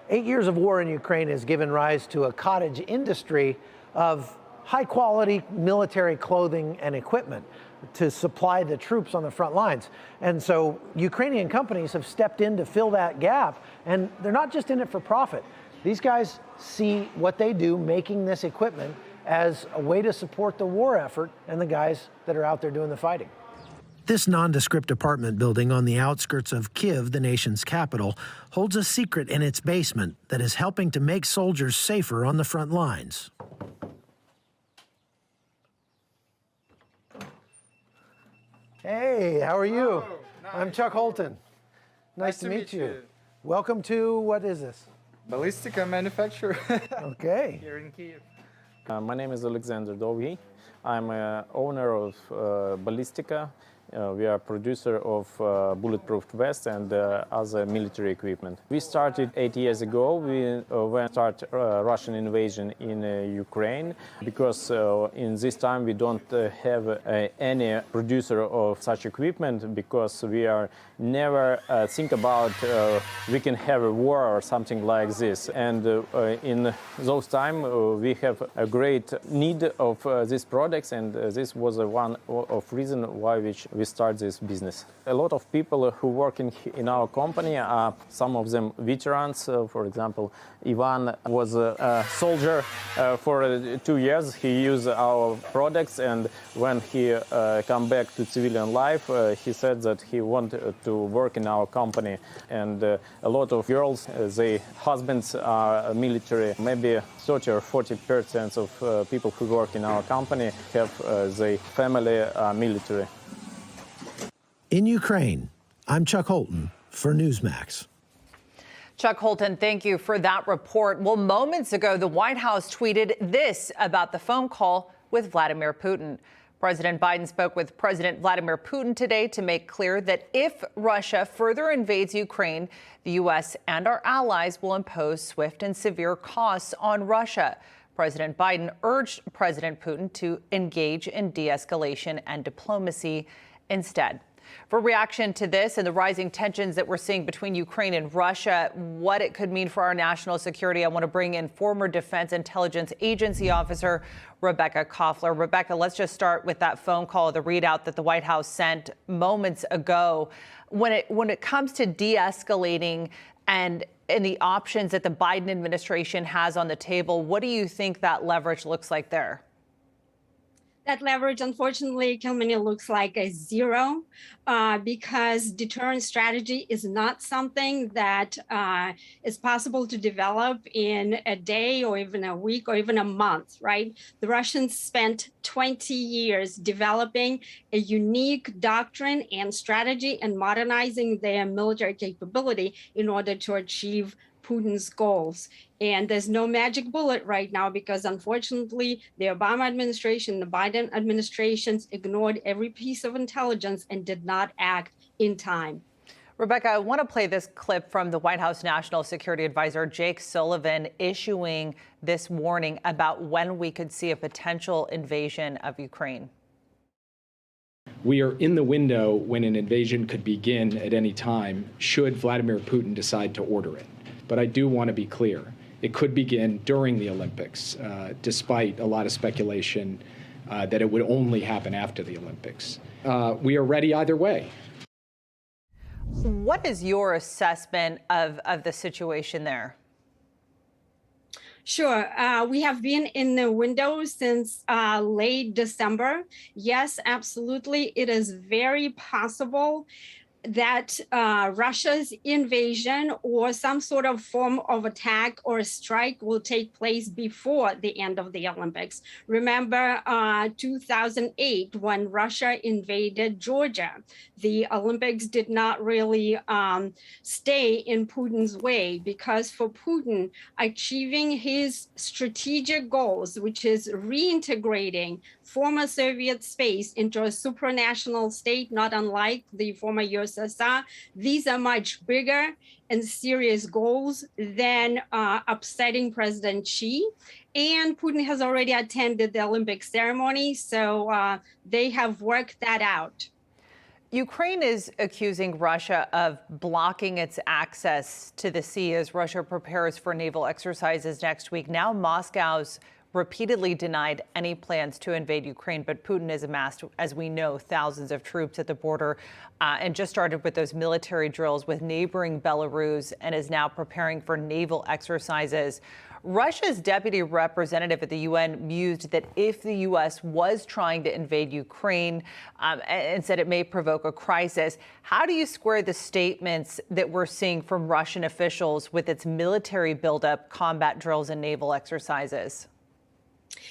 8 years of war in Ukraine has given rise to a cottage industry of high-quality military clothing and equipment to supply the troops on the front lines. And so Ukrainian companies have stepped in to fill that gap, and they're not just in it for profit. These guys see what they do making this equipment as a way to support the war effort and the guys that are out there doing the fighting. This nondescript apartment building on the outskirts of Kyiv, the nation's capital, holds a secret in its basement that is helping to make soldiers safer on the front lines. Hey, how are you? Oh, nice. I'm Chuck Holton. Nice to meet you. Welcome to, what is this? Ballistica manufacturer. Okay. Here in Kyiv. My name is Alexander Dolgy. I'm owner of Ballistica. We are a producer of bulletproof vests and other military equipment. We started 8 years ago when started Russian invasion in Ukraine, because in this time we don't have any producer of such equipment, because we are never think about we can have a war or something like this. And in those time we have a great need of these products, and this was one of reason why we start this business. A lot of people who work in our company are some of them veterans. For example, Ivan was a soldier for 2 years. He used our products, and when he come back to civilian life, he said that he wanted to work in our company. And a lot of girls, their husbands are military. Maybe 30 or 40% of people who work in our company have their family military. In Ukraine, I'm Chuck Holton for Newsmax. Chuck Holton, thank you for that report. Well, moments ago, the White House tweeted this about the phone call with Vladimir Putin. President Biden spoke with President Vladimir Putin today to make clear that if Russia further invades Ukraine, the U.S. and our allies will impose swift and severe costs on Russia. President Biden urged President Putin to engage in de-escalation and diplomacy instead. For reaction to this and the rising tensions that we're seeing between Ukraine and Russia, what it could mean for our national security, I want to bring in former Defense Intelligence Agency officer Rebekah Koffler. Rebekah, let's just start with that phone call, the readout that the White House sent moments ago. When it comes to de-escalating and the options that the Biden administration has on the table, what do you think that leverage looks like there? That leverage, unfortunately, Kilmany, looks like a zero because deterrent strategy is not something that is possible to develop in a day or even a week or even a month, right? The Russians spent 20 years developing a unique doctrine and strategy and modernizing their military capability in order to achieve Putin's goals. And there's no magic bullet right now because, unfortunately, the Obama administration, the Biden administrations ignored every piece of intelligence and did not act in time. Rebekah, I want to play this clip from the White House National Security Advisor Jake Sullivan issuing this warning about when we could see a potential invasion of Ukraine. We are in the window when an invasion could begin at any time should Vladimir Putin decide to order it. But I do want to be clear. It could begin during the Olympics, despite a lot of speculation that it would only happen after the Olympics. We are ready either way. What is your assessment of the situation there? Sure. We have been in the window since late December. Yes, absolutely. It is very possible that Russia's invasion or some sort of form of attack or strike will take place before the end of the Olympics. Remember 2008 when Russia invaded Georgia. The Olympics did not really stay in Putin's way because for Putin, achieving his strategic goals, which is reintegrating former Soviet space into a supranational state, not unlike the former USSR. These are much bigger and serious goals than upsetting President Xi. And Putin has already attended the Olympic ceremony, so they have worked that out. Ukraine is accusing Russia of blocking its access to the sea as Russia prepares for naval exercises next week. Now Moscow's repeatedly denied any plans to invade Ukraine, but Putin has amassed, as we know, thousands of troops at the border and just started with those military drills with neighboring Belarus and is now preparing for naval exercises. Russia's deputy representative at the UN mused that if the U.S. was trying to invade Ukraine and said it may provoke a crisis, how do you square the statements that we're seeing from Russian officials with its military buildup, combat drills, and naval exercises?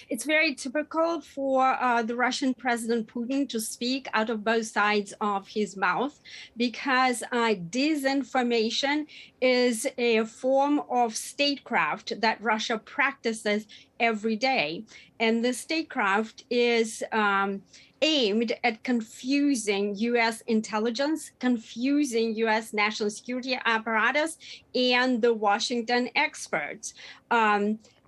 It's very typical for the Russian President Putin to speak out of both sides of his mouth because disinformation is a form of statecraft that Russia practices every day. And the statecraft is aimed at confusing U.S. intelligence, confusing U.S. national security apparatus, and the Washington experts.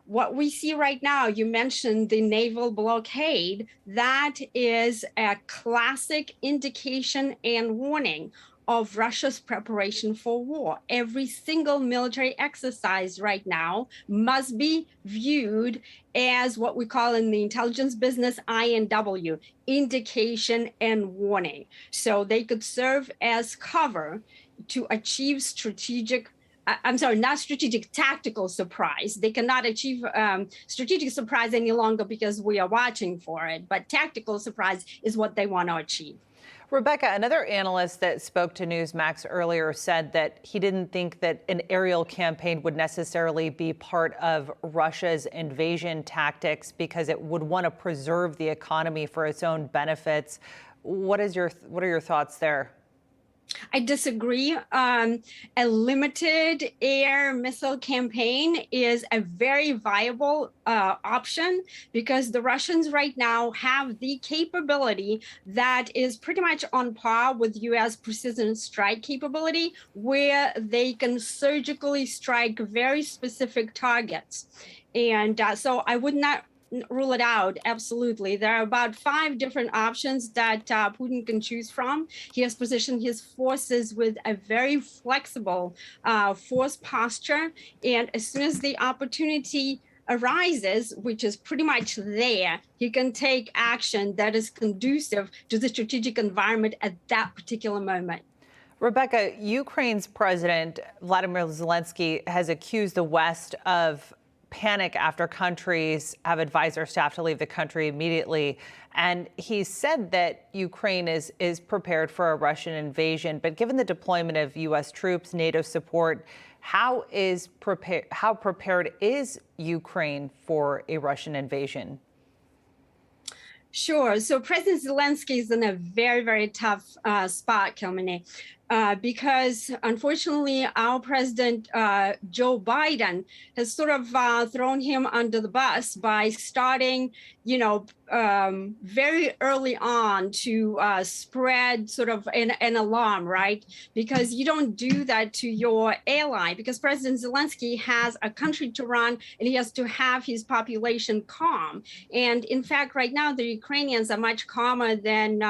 What we see right now, you mentioned the naval blockade, that is a classic indication and warning of Russia's preparation for war. Every single military exercise right now must be viewed as what we call in the intelligence business INW, indication and warning. So they could serve as cover to achieve tactical surprise. They cannot achieve strategic surprise any longer because we are watching for it. But tactical surprise is what they want to achieve. Rebekah, another analyst that spoke to Newsmax earlier said that he didn't think that an aerial campaign would necessarily be part of Russia's invasion tactics because it would want to preserve the economy for its own benefits. What are your thoughts there? I disagree. A limited air missile campaign is a very viable option because the Russians right now have the capability that is pretty much on par with U.S. precision strike capability, where they can surgically strike very specific targets. And so I would not rule it out. Absolutely. There are about 5 different options that Putin can choose from. He has positioned his forces with a very flexible force posture. And as soon as the opportunity arises, which is pretty much there, he can take action that is conducive to the strategic environment at that particular moment. Rebekah, Ukraine's President Vladimir Zelensky has accused the West of panic after countries have advised their staff to leave the country immediately. And he said that Ukraine is prepared for a Russian invasion. But given the deployment of U.S. troops, NATO support, how prepared is Ukraine for a Russian invasion? Sure. So President Zelensky is in a very, very tough spot, Kilmeny, because unfortunately, our president, Joe Biden, has sort of thrown him under the bus by starting, very early on to spread sort of an alarm, right? Because you don't do that to your ally, because President Zelensky has a country to run and he has to have his population calm. And in fact, right now, the Ukrainians are much calmer than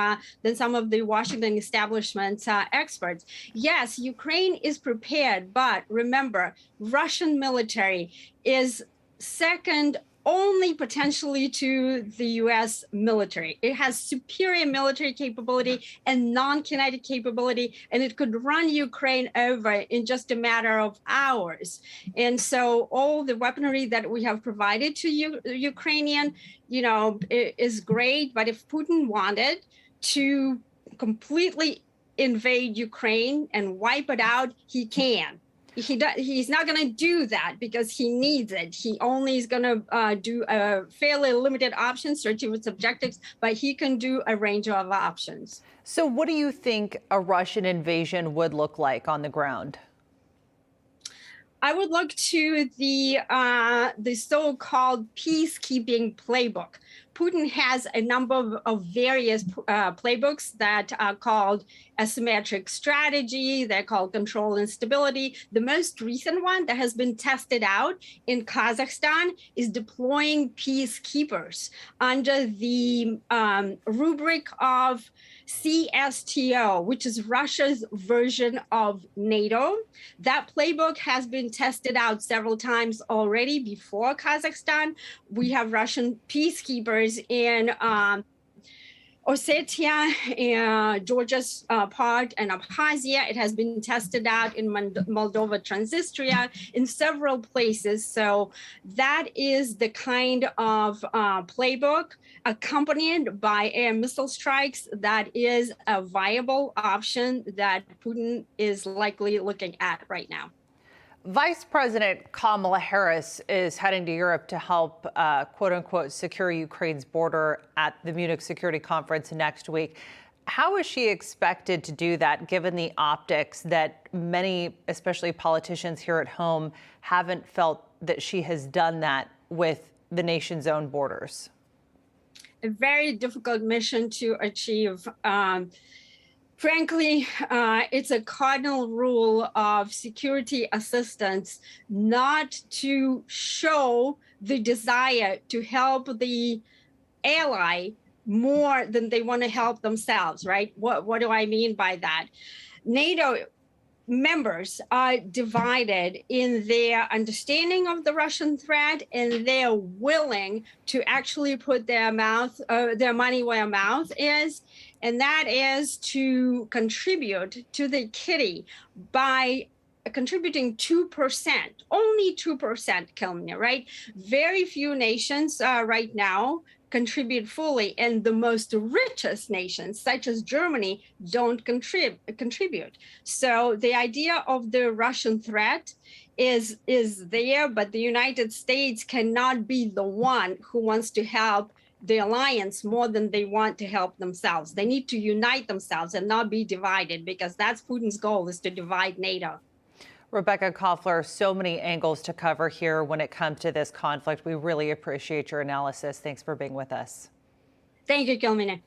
some of the Washington establishment's experts. Yes, Ukraine is prepared, but remember, Russian military is second only potentially to the U.S. military. It has superior military capability and non-kinetic capability, and it could run Ukraine over in just a matter of hours. And so all the weaponry that we have provided to Ukrainian, is great. But if Putin wanted to completely invade Ukraine and wipe it out, he can. He's not going to do that because he needs it. He only is going to do a fairly limited option, searching its objectives, but he can do a range of options. So what do you think a Russian invasion would look like on the ground? I would look to the so-called peacekeeping playbook. Putin has a number of various playbooks that are called asymmetric strategy. They're called control and stability. The most recent one that has been tested out in Kazakhstan is deploying peacekeepers under the rubric of CSTO, which is Russia's version of NATO. That playbook has been tested out several times already before Kazakhstan. We have Russian peacekeepers in Ossetia, Georgia's part, and Abkhazia. It has been tested out in Moldova, Transnistria, in several places. So that is the kind of playbook accompanied by air missile strikes that is a viable option that Putin is likely looking at right now. Vice President Kamala Harris is heading to Europe to help, quote unquote, secure Ukraine's border at the Munich Security Conference next week. How is she expected to do that, given the optics that many, especially politicians here at home, haven't felt that she has done that with the nation's own borders? A very difficult mission to achieve. Frankly, it's a cardinal rule of security assistance not to show the desire to help the ally more than they want to help themselves, right? What do I mean by that? NATO members are divided in their understanding of the Russian threat, and they're willing to actually put their money where mouth is, and that is to contribute to the kitty by contributing 2%, only 2%, Kelmina, right? Very few nations right now contribute fully, and the most richest nations, such as Germany, don't contribute. So the idea of the Russian threat is there, but the United States cannot be the one who wants to help the alliance more than they want to help themselves. They need to unite themselves and not be divided, because that's Putin's goal, is to divide NATO. Rebekah Koffler, so many angles to cover here when it comes to this conflict. We really appreciate your analysis. Thanks for being with us. Thank you, Kelmina.